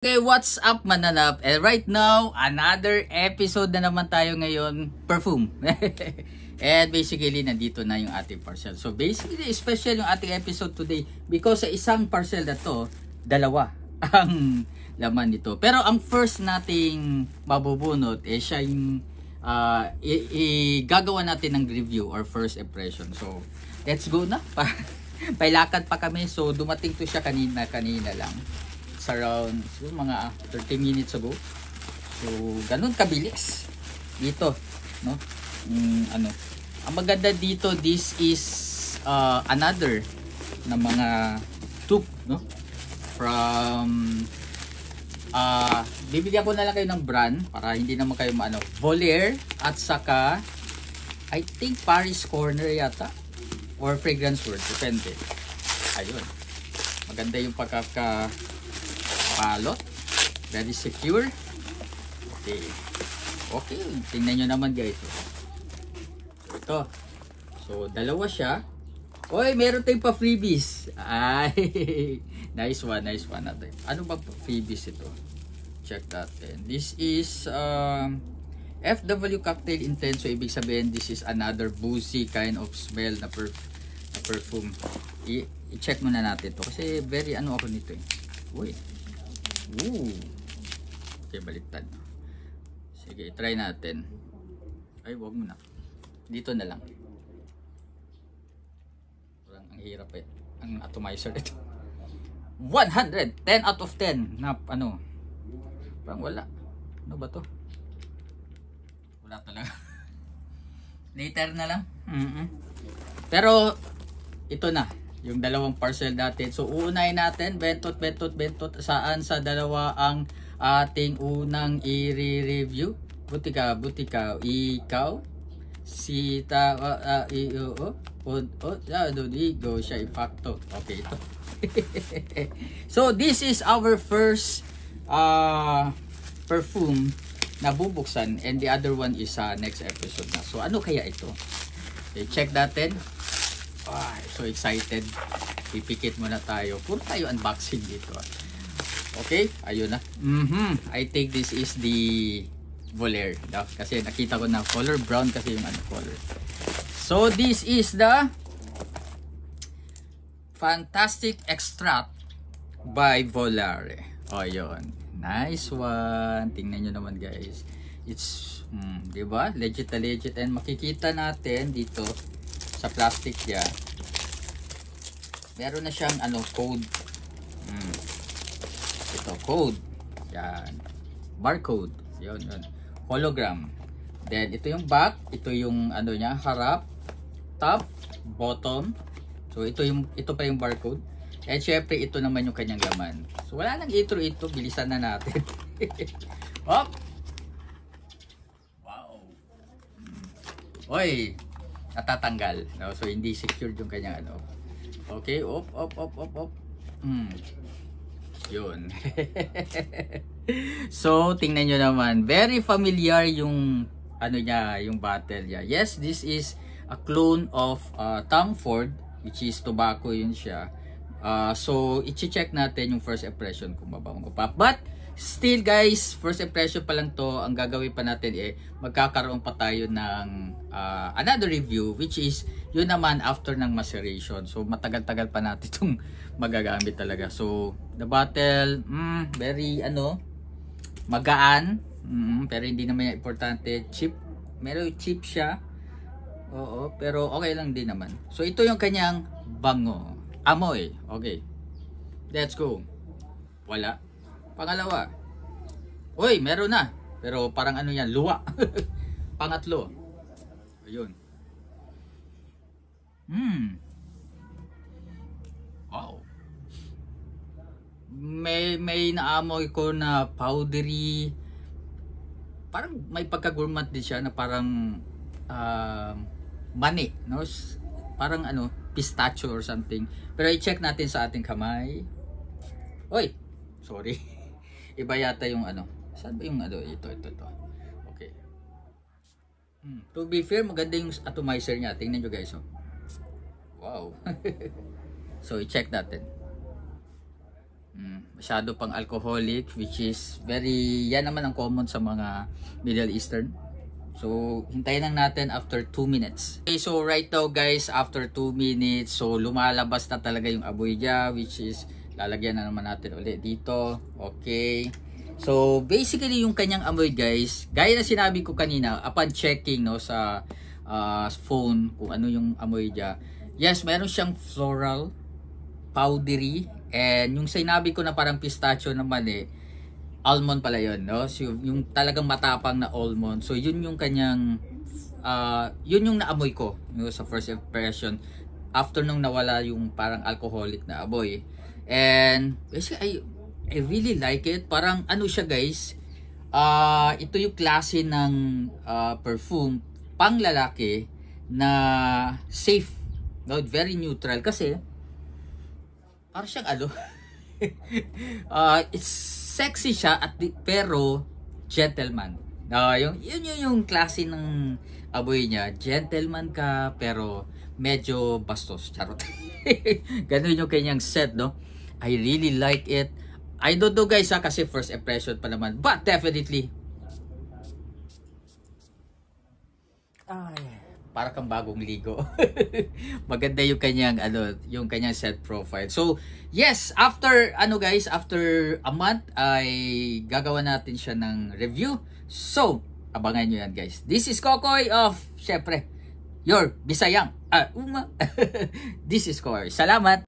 Okay, what's up mananap? And right now, another episode na naman tayo ngayon, perfume. And basically, nandito na yung ating parcel. So basically, special yung ating episode today because sa isang parcel na to, dalawa ang laman nito. Pero ang first nating mabubunot, siya yung gagawa natin ng review or first impression. So, let's go na. Pailakad pa kami. So, dumating to siya kanina lang. It's around mga 30 minutes ago. So, ganun kabilis dito, no? Ang maganda dito, this is another na mga tube, no? From bibigyan ko na lang kayo ng brand para hindi naman kayo maano. Volaire at saka I think Paris Corner yata or Fragrance World, depende. Ayun. Maganda yung palot, very secure. Okay, tingnan nyo naman guys. Ito, so dalawa siya. Oy, meron tayong pa freebies. Ay, nice one natin. Ano ba freebies ito? Check that. And this is FW Cocktail Intense. So ibig sabihin this is another boozy kind of smell na perfume. I-check muna natin to kasi very ano ako nito eh. Uy. Ooh. Okay, baliktad. Sige, try natin. Ay, wag mo na. Dito na lang. Parang ang hirap eh. Ang atomizer ito. 100! 10 out of 10 na ano. Parang wala. Ano ba to? Wala talaga. Later na lang. Pero ito na. Yung dalawang parcel natin. So, uunahin natin. Bentot. Saan sa dalawa ang ating unang i-review? Butika. Ikaw. Sita. Go siya. Facto. Okay, ito. So, this is our first perfume na bubuksan. And the other one is next episode na. So, ano kaya ito? Okay, check natin. So excited. Pipikit muna tayo. Puro tayo unboxing dito. Okay, ayun na. I think this is the Volaire. Kasi nakita ko na color brown kasi yung color. So this is the Fantastic Extract by Volaire. Ayun. Nice one. Tingnan nyo naman guys. It's, diba? Legit. And makikita natin dito sa plastic niya. Meron na siyang code. Ito, code. Yan. Barcode. Yun. Hologram. Then, ito yung back. Ito yung niya, harap, top, bottom. So, ito pa yung barcode. And syempre, ito naman yung kanyang laman. So, wala nang ito. Bilisan na natin. Hop! Wow! Oy! Natatanggal. No? So, hindi secured yung kanyang Okay, op. Yun. So, tingnan nyo naman. Very familiar yung niya, yung bottle niya. Yes, this is a clone of Tom Ford, which is tobacco yun siya. So, i-check natin yung first impression kung mabango pa. But, still guys, first impression pa lang to. Ang gagawin pa natin magkakaroon pa tayo ng another review, which is yun naman after ng maceration. So matagal-tagal pa natin itong magagamit talaga. So the bottle, very magaan, pero hindi naman importante. Cheap, meron cheap siya. Oo, pero okay lang din naman. So ito yung kanyang bango. Amoy. Okay. Let's go. Wala. Pangalawa. Uy, meron na. Pero parang yan, luwa. Pangatlo. Ayun. Wow. May naamoy ko na powdery. Parang may pagka-gourmet din siya na parang mani, no? Parang pistachio or something. Pero i-check natin sa ating kamay. Oy, sorry. Iba yata yung Saan ba yung ito. Okay. To be fair, maganda yung atomizer niya. Tingnan nyo guys. Wow. So, i-check natin. Masyado pang alcoholic, which is yan naman ang common sa mga Middle Eastern. So, hintayin lang natin after 2 minutes. Okay, so right now guys, after 2 minutes, so lumalabas na talaga yung amoy niya, which is lalagyan na naman natin ulit dito. Okay. So, basically yung kanyang amoy guys, gaya na sinabi ko kanina, upon checking no sa phone kung ano yung amoy niya. Yes, meron siyang floral, powdery, and yung sinabi ko na parang pistachio naman almond pala yun, no? So, yung talagang matapang na almond. So, yun yung kanyang, yun yung naamoy ko, no, sa first impression. After nung nawala yung parang alcoholic na amoy. And, basically, I really like it. Parang, ano siya guys, ito yung klase ng perfume, pang lalaki, na safe, no? Very neutral. Kasi, parang siyang it's sexy siya pero gentleman. Yung klase ng amoy niya, gentleman ka pero medyo bastos, charot. Ganun yung kanyang set, no? I really like it. I don't know guys kasi first impression pa naman, but definitely para kang bagong ligo. Maganda yung kanyang yung kanyang set profile. So, yes, after after a month ay gagawa natin siya ng review. So, abangan niyo yan, guys. This is Kokoy of syempre your Bisayang. This is Kokoy. Salamat.